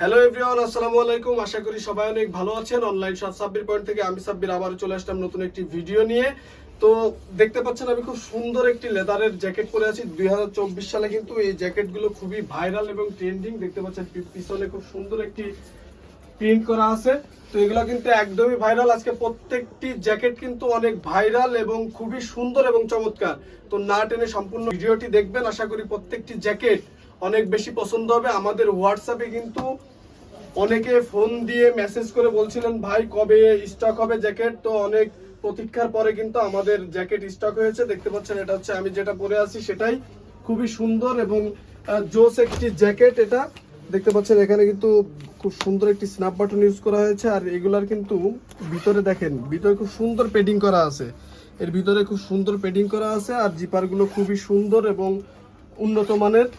Hello everyone, আসসালামু আলাইকুম। আশা করি সবাই অনেক ভালো আছেন। অনলাইন শপ সাব্বির পয়েন্ট থেকে আমি সাব্বির আবার চলে আসলাম নতুন একটি ভিডিও নিয়ে। তো দেখতে পাচ্ছেন আমি খুব সুন্দর একটি লেদারের জ্যাকেট পরে আছি। 2024 সালে কিন্তু এই জ্যাকেটগুলো খুবই ভাইরাল এবং ট্রেন্ডিং। দেখতে পাচ্ছেন পিছনে খুব সুন্দর একটি প্রিন্ট করা আছে। তো এগুলো কিন্তু একদমই ভাইরাল। আজকে প্রত্যেকটি জ্যাকেট কিন্তু অনেক ভাইরাল এবং খুবই সুন্দর এবং চমৎকার। তো না টেনে সম্পূর্ণ ভিডিওটি দেখবেন। আশা করি প্রত্যেকটি জ্যাকেট অনেক বেশি পছন্দ হবে। আমাদের হোয়াটসঅ্যাপে কিন্তু অনেকে ফোন দিয়ে মেসেজ করে বলছিলেন ভাই কবে স্টক হবে জ্যাকেট। তো অনেক প্রতীক্ষার পরে কিন্তু আমাদের জ্যাকেট স্টক হয়েছে। দেখতে পাচ্ছেন এটা হচ্ছে আমি যেটা পরে আছি সেটাই। খুবই সুন্দর এবং জোস একটি জ্যাকেট এটা। দেখতে পাচ্ছেন এখানে কিন্তু খুব সুন্দর একটি স্ন্যাপ বাটন ইউজ করা হয়েছে। আর এগুলার কিন্তু ভিতরে দেখেন, ভিতরে খুব সুন্দর পেডিং করা আছে। এর ভিতরে খুব সুন্দর পেডিং করা আছে। আর জিপারগুলো খুবই সুন্দর এবং উন্নত মানের।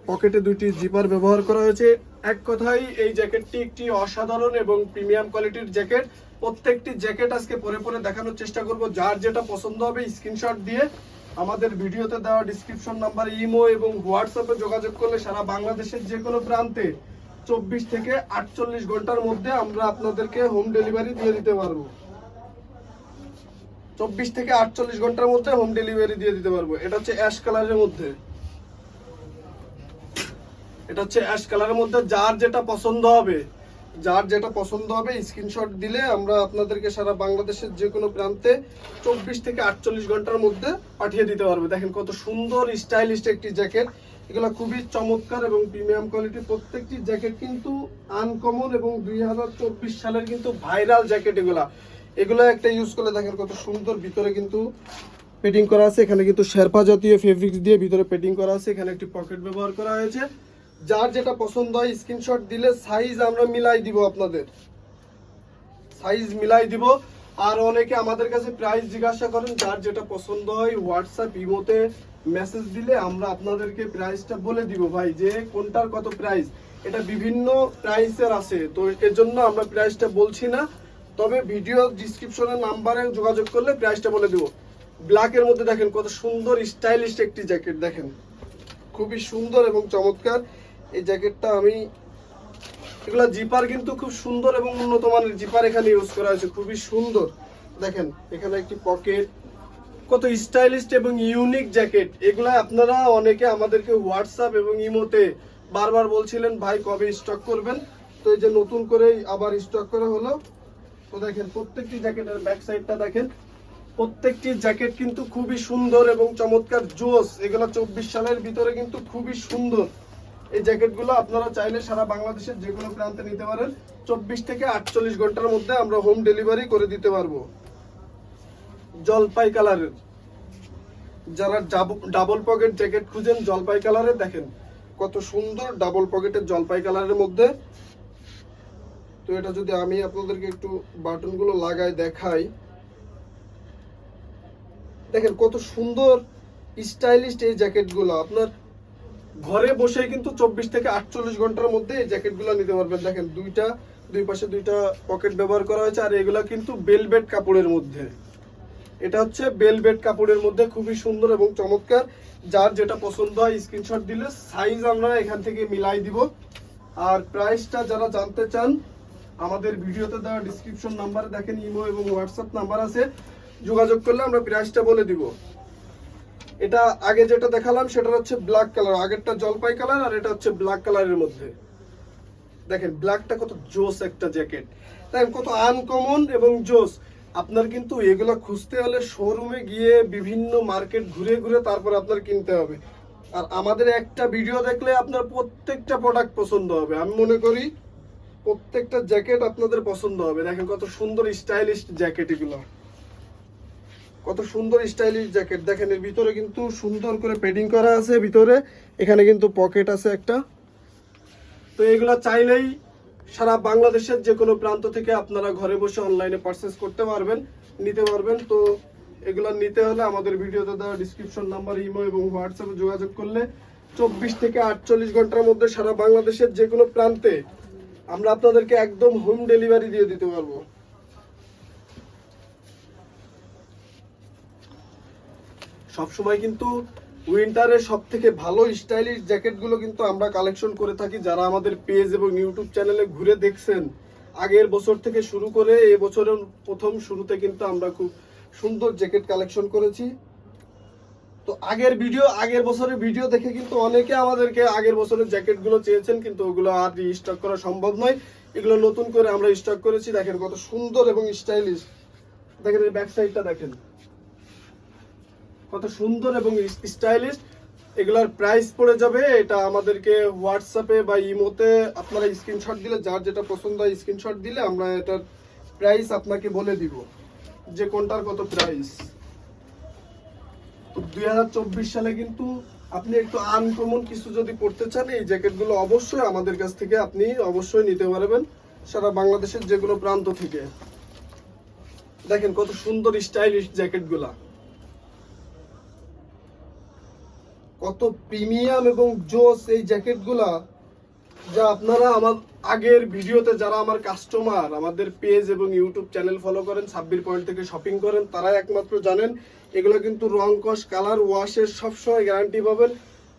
পকেটে দুইটি জিপার ব্যবহার করা হয়েছে। এক কথায় এই জ্যাকেটটি একটি অসাধারণ এবং প্রিমিয়াম কোয়ালিটির জ্যাকেট। প্রত্যেকটি জ্যাকেট আজকে পরে পরে দেখানোর চেষ্টা করব। যার যেটা পছন্দ হবে স্ক্রিনশট দিয়ে আমাদের ভিডিওতে দেওয়া ডিসক্রিপশন নাম্বার, ইমো এবং হোয়াটসঅ্যাপে যোগাযোগ করলে সারা বাংলাদেশের যে কোনো প্রান্তে 24 থেকে 48 ঘন্টার মধ্যে আমরা আপনাদেরকে হোম ডেলিভারি দিয়ে দিতে পারবো। 24 থেকে 48 ঘন্টার মধ্যে হোম ডেলিভারি দিয়ে দিতে পারবো। এটা হচ্ছে অ্যাশ কালারের মধ্যে। এটা হচ্ছে অ্যাশ কালারের মধ্যে। যার যেটা পছন্দ হবে স্ক্রিনশট দিলে আমরা আপনাদেরকে সারা বাংলাদেশের যে কোনো প্রান্তে 24 থেকে 48 ঘন্টার মধ্যে পাঠিয়ে দিতে পারবো। দেখেন কত সুন্দর স্টাইলিশ একটি জ্যাকেট। এগুলো খুবই চমৎকার এবং প্রিমিয়াম কোয়ালিটির। প্রত্যেকটি জ্যাকেট কিন্তু আনকমন এবং 2024 সালের কিন্তু ভাইরাল জ্যাকেট। এগুলো একটা ইউজ করলে দেখেন কত সুন্দর। ভিতরে কিন্তু পেডিং করা আছে। এখানে কিন্তু শেরপা জাতীয় ফেব্রিক্স দিয়ে ভিতরে পেডিং করা আছে। এখানে একটি পকেট ব্যবহার করা হয়েছে। যার যেটা পছন্দ হয় স্ক্রিনশট দিলে সাইজ আমরা মিলাই দিব, আপনাদের সাইজ মিলাই দিব। আর অনেকে আমাদের কাছে প্রাইস জিজ্ঞাসা করেন। যার যেটা পছন্দ হয় হোয়াটসঅ্যাপ ইমোতে মেসেজ দিলে আমরা আপনাদেরকে প্রাইসটা বলে দিব ভাই যে কোনটার কত প্রাইস। এটা বিভিন্ন প্রাইসের আছে, তো এর জন্য আমরা প্রাইসটা বলছি না। তবে ভিডিও ডিসক্রিপশনের নাম্বারে যোগাযোগ করলে প্রাইসটা বলে দিব। ব্ল্যাকের মধ্যে দেখেন কত সুন্দর স্টাইলিশ একটি জ্যাকেট। দেখেন খুবই সুন্দর এবং চমৎকার এই জ্যাকেটটা। এগুলা জিপার কিন্তু খুব সুন্দর এবং উন্নত মানের জিপার এখানে ইউজ করা হয়েছে। খুবই সুন্দর। দেখেন এখানে একটি পকেট, কত স্টাইলিশ এবং ইউনিক জ্যাকেট। এগুলা আপনারা অনেকে আমাদেরকে হোয়াটসঅ্যাপ এবং ইমোতে বারবার বলছিলেন ভাই কবে স্টক করবেন। তো এই যে নতুন করে আবার স্টক করা হলো। তো দেখেন প্রত্যেকটি জ্যাকেটের ব্যাক সাইডটা দেখেন। প্রত্যেকটি জ্যাকেট কিন্তু খুবই সুন্দর এবং চমৎকার জোস। এগুলা 24 সালের ভিতরে কিন্তু খুবই সুন্দর। এই জ্যাকেটগুলো আপনারা চাইলে সারা বাংলাদেশের যে কোনো প্রান্তে নিতে পারেন। 24 থেকে 48 ঘন্টার মধ্যে আমরা হোম ডেলিভারি করে দিতে পারবো। জলপাই কালারের, যারা ডাবল পকেট জ্যাকেট খুঁজেন জলপাই কালারের, দেখেন কত সুন্দর ডাবল পকেটের জলপাই কালারের মধ্যে। তো এটা যদি আমি আপনাদেরকে একটু বাটনগুলো লাগাই দেখাই, দেখেন কত সুন্দর স্টাইলিশ এই জ্যাকেটগুলো। আপনার ঘরে বসে কিন্তু 24 থেকে 48 ঘন্টার মধ্যে এই জ্যাকেটগুলো নিতে পারবেন। দেখেন দুই পাশে দুইটা পকেট ব্যবহার করা হয়েছে। আর এগুলা কিন্তু বেলভেট কাপড়ের মধ্যে। এটা হচ্ছে বেলভেট কাপড়ের মধ্যে, খুবই সুন্দর এবং চমৎকার। যার যেটা পছন্দ হয় স্ক্রিনশট দিলে সাইজ আমরা এখান থেকে মিলাই দিব। আর প্রাইসটা যারা জানতে চান আমাদের ভিডিওতে দেওয়া ডিসক্রিপশন নাম্বারে দেখেন ইমো এবং হোয়াটসঅ্যাপ নাম্বার আছে, যোগাযোগ করলে আমরা প্রাইসটা বলে দিব। এটা আগে যেটা দেখালাম সেটা হচ্ছে ব্ল্যাক কালার, আগেরটা জলপাই কালার আর এটা হচ্ছে ব্ল্যাক কালারের মধ্যে। দেখেন ব্ল্যাকটা কত জোস একটা জ্যাকেট। দেখেন কত আনকমন এবং জোস। আপনার কিন্তু এগুলো খুঁজতে হলে শোরুমে গিয়ে বিভিন্ন মার্কেট ঘুরে ঘুরে তারপর আপনার কিনতে হবে। আর আমাদের একটা ভিডিও দেখলে আপনার প্রত্যেকটা প্রোডাক্ট পছন্দ হবে। আমি মনে করি প্রত্যেকটা জ্যাকেট আপনাদের পছন্দ হবে। দেখেন কত সুন্দর স্টাইলিশ জ্যাকেট এগুলো, কত সুন্দর স্টাইলিশ জ্যাকেট। দেখেন এর ভিতরে কিন্তু সুন্দর করে পেডিং করা আছে। ভিতরে এখানে কিন্তু পকেট আছে একটা। তো এগুলা চাইলেই সারা বাংলাদেশের যে কোনো প্রান্ত থেকে আপনারা ঘরে বসে অনলাইনে পারচেস করতে পারবেন, নিতে পারবেন। তো এগুলো নিতে হলে আমাদের ভিডিওতে দেওয়া ডিসক্রিপশন নাম্বার, ইমো এবং হোয়াটসঅ্যাপে যোগাযোগ করলে 24 থেকে 48 ঘন্টার মধ্যে সারা বাংলাদেশের যে কোনো প্রান্তে আমরা আপনাদেরকে একদম হোম ডেলিভারি দিয়ে দিতে পারবো। সবসময় কিন্তু উইন্টারের সব থেকে ভালো স্টাইলিশ জ্যাকেটগুলো কিন্তু আমরা কালেকশন করে থাকি। যারা আমাদের পেজ এবং ইউটিউব চ্যানেলে ঘুরে দেখছেন, আগের বছর থেকে শুরু করে এই বছরের প্রথম শুরুতে কিন্তু আমরা খুব সুন্দর জ্যাকেট কালেকশন করেছি। তো আগের বছরের ভিডিও দেখে কিন্তু অনেকে আমাদেরকে আগের বছরের জ্যাকেটগুলো চেয়েছেন, কিন্তু ওগুলো আর রিস্টক করা সম্ভব নয়। এগুলো নতুন করে আমরা স্টক করেছি। দেখেন কত সুন্দর এবং স্টাইলিশ। দেখেন এর ব্যাক সাইডটা দেখেন কত সুন্দর এবং স্টাইলিশ। এগুলার প্রাইস পড়ে যাবে, এটা আমাদেরকে হোয়াটসঅ্যাপে বা ইমোতে আপনারা স্ক্রিনশট দিলে, যার যেটা পছন্দ হয় স্ক্রিনশট দিলে আমরা এটার প্রাইস আপনাকে বলে দিব যে কোনটার কত প্রাইস। 2024 সালে কিন্তু আপনি একটু আনকমন কিছু যদি পড়তে চান, এই জ্যাকেটগুলো অবশ্যই আমাদের কাছ থেকে আপনি অবশ্যই নিতে পারবেন সারা বাংলাদেশের যে কোনো প্রান্ত থেকে। দেখেন কত সুন্দর স্টাইলিশ জ্যাকেটগুলা, কত প্রিমিয়াম এবং জোস এই জ্যাকেটগুলা, যা আপনারা আমার আগের ভিডিওতে যারা আমার কাস্টমার আমাদের পেজ এবং ইউটিউব চ্যানেল ফলো করেন, সাব্বির পয়েন্ট থেকে শপিং করেন, তারাই একমাত্র জানেন। এগুলো কিন্তু রং কস কালার ওয়াশের সবসময় গ্যারান্টি পাবেন।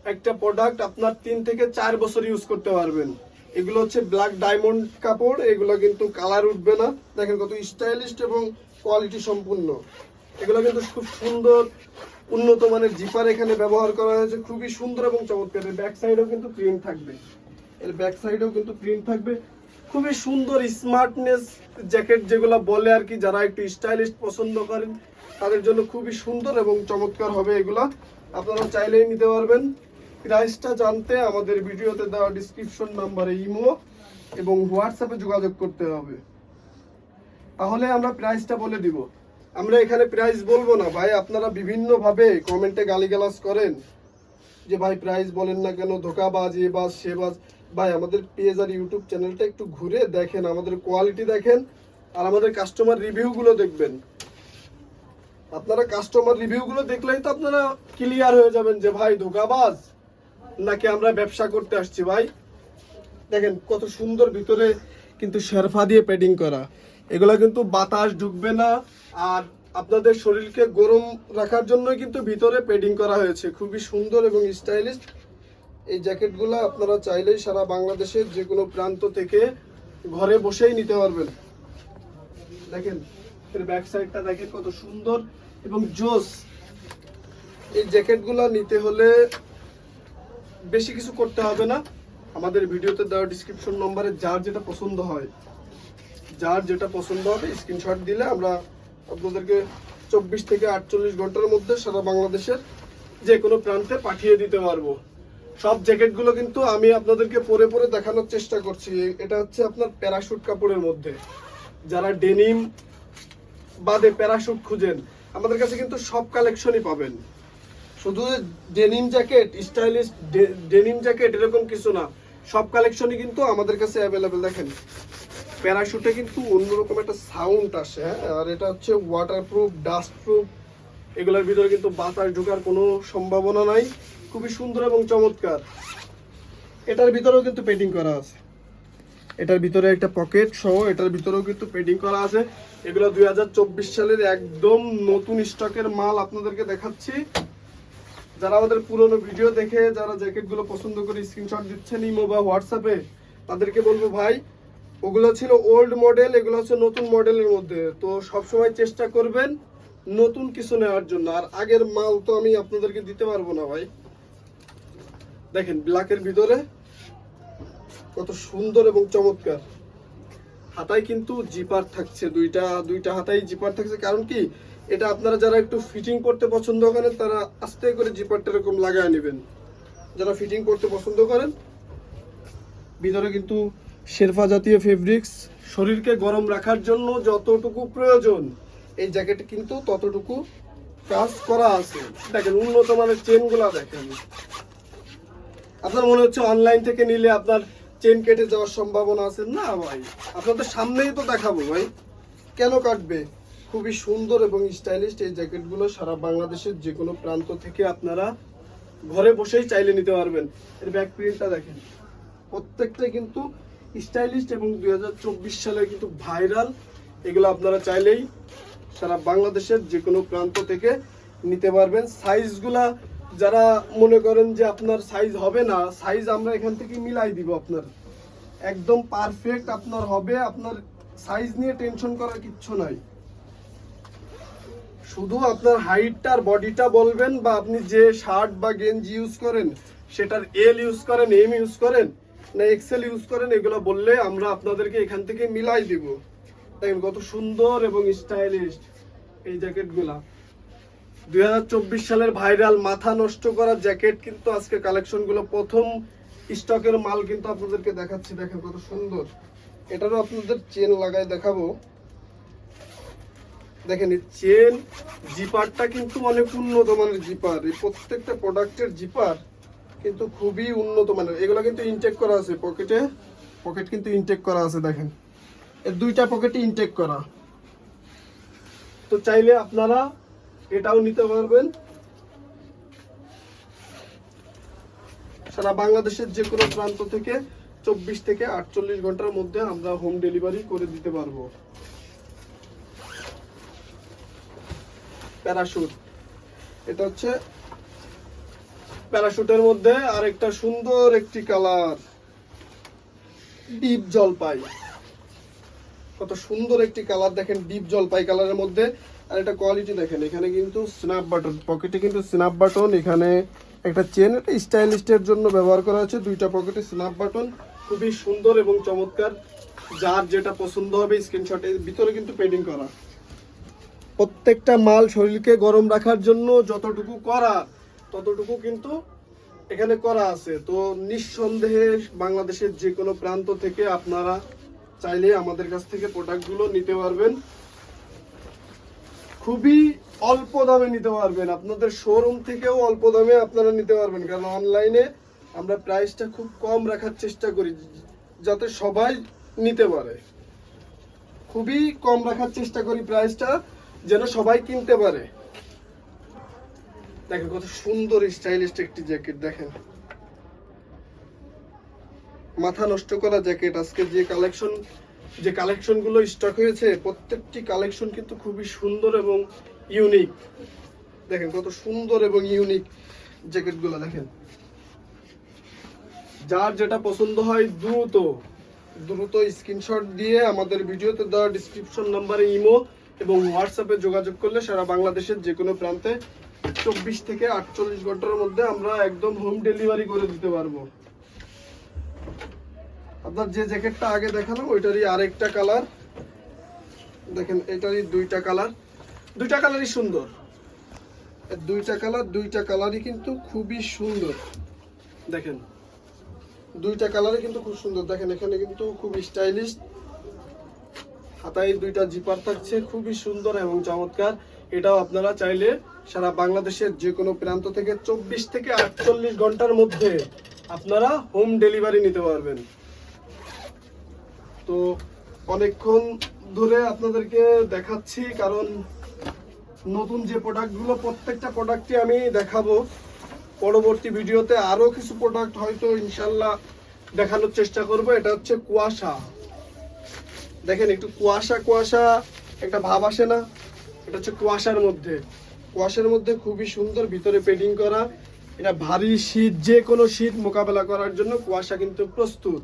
একটা প্রোডাক্ট আপনার 3 থেকে 4 বছর ইউজ করতে পারবেন। এগুলো হচ্ছে ব্ল্যাক ডায়মন্ড কাপড়, এগুলো কিন্তু কালার উঠবে না। দেখেন কত স্টাইলিশ এবং কোয়ালিটি সম্পূর্ণ। এগুলো কিন্তু খুব সুন্দর উন্নত মানের জিপার এখানে ব্যবহার করা হয়েছে, খুবই সুন্দর এবং চমৎকার। এর ব্যাক সাইডেও কিন্তু প্রিন্ট থাকবে, এর ব্যাক সাইডেও কিন্তু প্রিন্ট থাকবে। খুবই সুন্দর স্মার্টনেস জ্যাকেট যেগুলো বলে আর কি, যারা একটু স্টাইলিশ পছন্দ করেন তাদের জন্য খুবই সুন্দর এবং চমৎকার হবে এগুলা। আপনারা চাইলেই নিতে পারবেন। প্রাইসটা জানতে আমাদের ভিডিওতে দেওয়া ডিসক্রিপশন নাম্বারে ইমো এবং হোয়াটসঅ্যাপে যোগাযোগ করতে হবে, তাহলে আমরা প্রাইসটা বলে দিব। আমরা এখানে প্রাইস বলবো না ভাই, আপনারা বিভিন্নভাবে কমেন্টে গালিগালাজ করেন যে ভাই প্রাইস বলেন না কেন, ধোকাবাজ, এ বাজ সে বাজ। ভাই আমাদের পেজ আর ইউটিউব চ্যানেলটা একটু ঘুরে দেখেন, আমাদের কোয়ালিটি দেখেন আর আমাদের কাস্টমার রিভিউগুলো দেখবেন। আপনারা কাস্টমার রিভিউগুলো দেখলেই তো আপনারা ক্লিয়ার হয়ে যাবেন যে ভাই ধোকাবাজ নাকি আমরা ব্যবসা করতে আসছি। ভাই দেখেন কত সুন্দর, ভিতরে কিন্তু শেরফা দিয়ে প্যাডিং করা, এগুলা কিন্তু বাতাস ঢুকবে না। আর আপনাদের শরীরকে গরম রাখার জন্য কিন্তু ভিতরে প্যাডিং করা হয়েছে, খুবই সুন্দর এবং স্টাইলিশ। এই জ্যাকেটগুলো আপনারা চাইলেই সারা বাংলাদেশের যে কোনো প্রান্ত থেকে ঘরে বসেই নিতে পারবেন। দেখেন এর ব্যাক সাইডটা দেখেন কত সুন্দর এবং জোস। এই জ্যাকেটগুলো নিতে হলে বেশি কিছু করতে হবে না। আমাদের ভিডিওতে দেওয়া ডিসক্রিপশন নম্বরে যার যেটা পছন্দ হয়, যার যেটা পছন্দ হবে স্ক্রিনশট দিলে আমরা আপনাদেরকে 24 থেকে 48 ঘন্টার মধ্যে সারা বাংলাদেশের যে কোনো প্রান্তে পাঠিয়ে দিতে পারবো। সব জ্যাকেটগুলো কিন্তু আমি আপনাদেরকে পরে পরে দেখানোর চেষ্টা করছি। এটা হচ্ছে আপনার প্যারাশুট কাপড়ের মধ্যে, যারা ডেনিম বাদে প্যারাশুট খুঁজেন আমাদের কাছে কিন্তু সব কালেকশনই পাবেন। শুধু denim jacket, stylish denim jacket এরকম কিছু না, সব কালেকশনই কিন্তু আমাদের কাছে অ্যাভেলেবেল। দেখেন প্যারাশুটে কিন্তু অন্যরকম একটা সাউন্ড আসে, হ্যাঁ। আর এটা হচ্ছে ওয়াটারপ্রুফ, ডাস্ট প্রুফ, এগুলোর ভিতরে কিন্তু বাতাস ঢোকার কোনো সম্ভাবনা নাই। খুবই সুন্দর এবং চমৎকার। এটার ভিতরেও কিন্তু পেডিং করা আছে, এটার ভিতরে একটা পকেট সহ এটার ভিতরেও কিন্তু পেডিং করা আছে। এগুলো 2024 সালের একদম নতুন স্টকের মাল আপনাদেরকে দেখাচ্ছি। যারা আমাদের পুরনো ভিডিও দেখে যারা জ্যাকেটগুলো পছন্দ করে স্ক্রিনশট দিচ্ছেন ইমো বা হোয়াটসঅ্যাপে, তাদেরকে বলবো ভাই ওগুলো ছিল ওল্ড মডেল, এগুলো হচ্ছে নতুন মডেলের মধ্যে। তো সবসময় চেষ্টা করবেন নতুন কিছু নেওয়ার জন্য, আর আগের মাল তো আমি আপনাদেরকে দিতে পারবো না ভাই। দেখেন ব্ল্যাকের ভিতরে কত সুন্দর এবং চমৎকার। হাতায় কিন্তু জিপার থাকছে, দুইটা হাতায় জিপার থাকছে। কারণ কি, এটা আপনারা যারা একটু ফিটিং করতে পছন্দ করেন তারা আস্তে করে জিপারটা এরকম লাগায় নেবেন। যারা ফিটিং করতে পছন্দ করেন, ভিতরে কিন্তু শেরফা জাতীয় ফেব্রিক্স, শরীরকে গরম রাখার জন্য যতটুকু প্রয়োজন এই জ্যাকেটে কিন্তু ততটুকু কাজ করা আছে। দেখেন উন্নত মানের চেনগুলা দেখেন। আপনার মনে হচ্ছে অনলাইন থেকে নিলে আপনার চেন কেটে যাওয়ার সম্ভাবনা আছে, না ভাই আপনাদের সামনেই তো দেখাবো ভাই, কেন কাটবে। খুবই সুন্দর এবং স্টাইলিশ এই জ্যাকেটগুলো সারা বাংলাদেশের যে কোনো প্রান্ত থেকে আপনারা ঘরে বসেই চাইলে নিতে পারবেন। এর ব্যাক প্রিন্টটা দেখেন, প্রত্যেকটা কিন্তু স্টাইলিশ এবং 2024 সালে কিন্তু ভাইরাল। এগুলো আপনারা চাইলেই সারা বাংলাদেশের যে কোনো প্রান্ত থেকে নিতে পারবেন। সাইজগুলা যারা মনে করেন যে আপনার সাইজ হবে না, সাইজ আমরা এখান থেকে মিলাই দিব, আপনার একদম পারফেক্ট আপনার হবে, আপনার সাইজ নিয়ে টেনশন করার কিচ্ছু নাই। শুধু আপনার হাইটটা আর বডিটা বলবেন, বা আপনি যে শার্ট বা গেঞ্জি ইউজ করেন সেটার এল ইউজ করেন, এম ইউজ করেন না এক্সেল ইউজ করেন, এগুলো বললে আমরা আপনাদেরকে এখান থেকে মিলাই দিব। দেখেন কত সুন্দর এবং স্টাইলিশ এই জ্যাকেটগুলা। 2024 সালের ভাইরাল মাথা নষ্ট করা জ্যাকেট কিন্তু আজকে কালেকশনগুলো প্রথম স্টকের মাল কিন্তু আপনাদেরকে দেখাচ্ছি। দেখেন কত সুন্দর। এটারও আপনাদের চেন লাগায় দেখাবো। দেখেন এই চেন জিপারটা কিন্তু অনেক উন্নত মানের জিপার। এই প্রত্যেকটা প্রোডাক্টের জিপার কিন্তু খুবই উন্নত মানের। এগুলো কিন্তু ইনটেক করা আছে, পকেট কিন্তু ইনটেক করা আছে। দেখেন এর দুইটা পকেটে ইনটেক করা। তো চাইলে আপনারা এটাও নিতে পারবেন। সারা বাংলাদেশের যে কোনো প্রান্ত থেকে 24 থেকে 48 ঘন্টার মধ্যে আমরা হোম ডেলিভারি করে দিতে পারবো। প্যারাশুট, এটা হচ্ছে প্যারাশুটের মধ্যে আরেকটা সুন্দর একটি কালার, ডিপ জলপাই। কত সুন্দর একটি কালার দেখেন, ডিপ জলপাই কালারের মধ্যে। আর এটা কোয়ালিটি দেখেন, এখানে কিন্তু স্ন্যাপ বাটন, পকেটে কিন্তু স্ন্যাপ বাটন, এখানে একটা চেন, এটা স্টাইলিস্টের জন্য ব্যবহার করা হয়েছে। দুইটা পকেটে স্ন্যাপ বাটন, খুবই সুন্দর এবং চমৎকার। যার যেটা পছন্দ হবে স্ক্রিনশটের ভিতরে কিন্তু পেডিং করা। প্রত্যেকটা মাল শরীরকে গরম রাখার জন্য যতটুকু করা ততটুকু কিন্তু এখানে করা আছে। তো নিঃসন্দেহে বাংলাদেশের যে কোনো প্রান্ত থেকে আপনারা চাইলে আমাদের কাছ থেকে প্রোডাক্টগুলো নিতে পারবেন। খুবই অল্প দামে নিতে পারবেন, আপনাদের শোরুম থেকেও অল্প দামে আপনারা নিতে পারবেন। কারণ অনলাইনে আমরা প্রাইসটা খুব কম রাখার চেষ্টা করি যাতে সবাই নিতে পারে। খুবই কম রাখার চেষ্টা করি প্রাইসটা, যেন সবাই কিনতে পারে। দেখেন কত সুন্দর স্টাইলিশ একটি জ্যাকেট। দেখেন মাথা নষ্ট করা জ্যাকেট। আজকে যে কালেকশনগুলো স্টক হয়েছে প্রত্যেকটি কালেকশন কিন্তু খুবই সুন্দর এবং ইউনিক। দেখেন কত সুন্দর এবং ইউনিক জ্যাকেটগুলো। দেখেন যার যেটা পছন্দ হয় দ্রুত স্ক্রিনশট দিয়ে আমাদের ভিডিওতে দেওয়া ডিসক্রিপশন নাম্বারে ইমো এবং হোয়াটসঅ্যাপে যোগাযোগ করলে সারা বাংলাদেশের যে কোনো প্রান্তে 24 থেকে 48 ঘন্টার মধ্যে আমরা একদম হোম ডেলিভারি করে দিতে পারবো। আপনার যে জ্যাকেটটা আগে দেখালাম ওইটারই আরেকটা কালার। দেখেন এটারই দুইটা কালারই সুন্দর। দুইটা কালারই কিন্তু খুবই সুন্দর। দেখেন দুইটা কালারই কিন্তু খুব সুন্দর। দেখেন এখানে কিন্তু খুব স্টাইলিশ, হাতায় দুইটা জিপার থাকছে, খুবই সুন্দর এবং চমৎকার। এটাও আপনারা চাইলে সারা বাংলাদেশের যে কোনো প্রান্ত থেকে 24 থেকে 48 ঘন্টার মধ্যে আপনারা হোম ডেলিভারি নিতে পারবেন। তো অনেকক্ষণ ধরে আপনাদেরকে দেখাচ্ছি, কারণ নতুন যে প্রোডাক্টগুলো প্রত্যেকটা প্রোডাক্টই আমি দেখাবো। পরবর্তী ভিডিওতে আরো কিছু প্রোডাক্ট হয়তো ইনশাল্লাহ দেখানোর চেষ্টা করব। এটা হচ্ছে কুয়াশা। দেখেন একটু কুয়াশা একটা ভাব আসে না? এটা হচ্ছে কুয়াশার মধ্যে খুবই সুন্দর, ভিতরে পেডিং করা। এটা ভারী শীত, যে কোনো শীত মোকাবেলা করার জন্য কুয়াশা কিন্তু প্রস্তুত।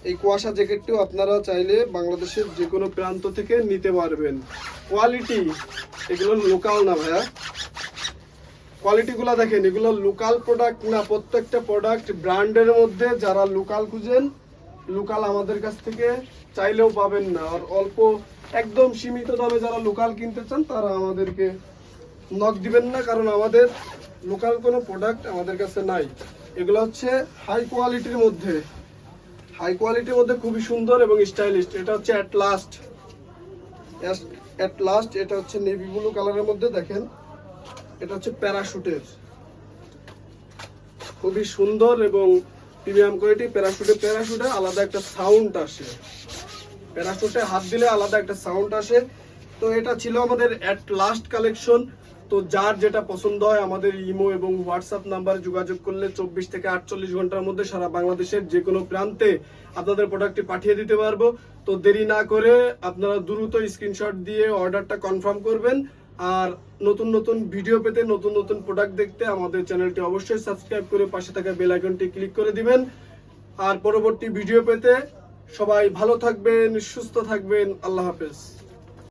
এই কুয়াশা জ্যাকেটটিও আপনারা চাইলে বাংলাদেশের যে কোনো প্রান্ত থেকে নিতে পারবেন। কোয়ালিটি এগুলো লোকাল না ভাইয়া, কোয়ালিটিগুলো দেখেন, এগুলো লোকাল প্রোডাক্ট না। প্রত্যেকটা প্রোডাক্ট ব্র্যান্ডের মধ্যে। যারা লোকাল খুঁজেন, লোকাল আমাদের কাছ থেকে চাইলেও পাবেন না। আর অল্প একদম সীমিত দামে যারা লোকাল কিনতে চান তারা আমাদেরকে নক দিবেন না, কারণ আমাদের লোকাল কোনো প্রোডাক্ট আমাদের কাছে নাই। এগুলো হচ্ছে হাই কোয়ালিটির মধ্যে খুবই সুন্দর এবং স্টাইলিশ। এটা হচ্ছে অ্যাট লাস্ট, এটা হচ্ছে নেভি ব্লু কালারের মধ্যে। দেখেন এটা হচ্ছে প্যারাশুটের, খুবই সুন্দর এবং প্রিমিয়াম কোয়ালিটি। প্যারাশুটে আলাদা একটা সাউন্ড আসে, প্যারাশুটে হাত দিলে আলাদা একটা সাউন্ড আসে। তো এটা ছিল আমাদের অ্যাট লাস্ট কালেকশন। তো যার যেটা পছন্দ হয় আমাদের ইমো এবং হোয়াটসঅ্যাপ নাম্বারে যোগাযোগ করলে 24 থেকে 48 ঘন্টার মধ্যে সারা বাংলাদেশের যে কোনো প্রান্তে আপনাদের প্রোডাক্টটি পাঠিয়ে দিতে পারবো। তো দেরি না করে আপনারা দ্রুত স্ক্রিনশট দিয়ে অর্ডারটা কনফার্ম করবেন। আর নতুন নতুন ভিডিও পেতে, নতুন নতুন প্রোডাক্ট দেখতে আমাদের চ্যানেলটি অবশ্যই সাবস্ক্রাইব করে পাশে থাকা বেল আইকনটি ক্লিক করে দিবেন। আর পরবর্তী ভিডিও পেতে সবাই ভালো থাকবেন, সুস্থ থাকবেন। আল্লাহ হাফেজ।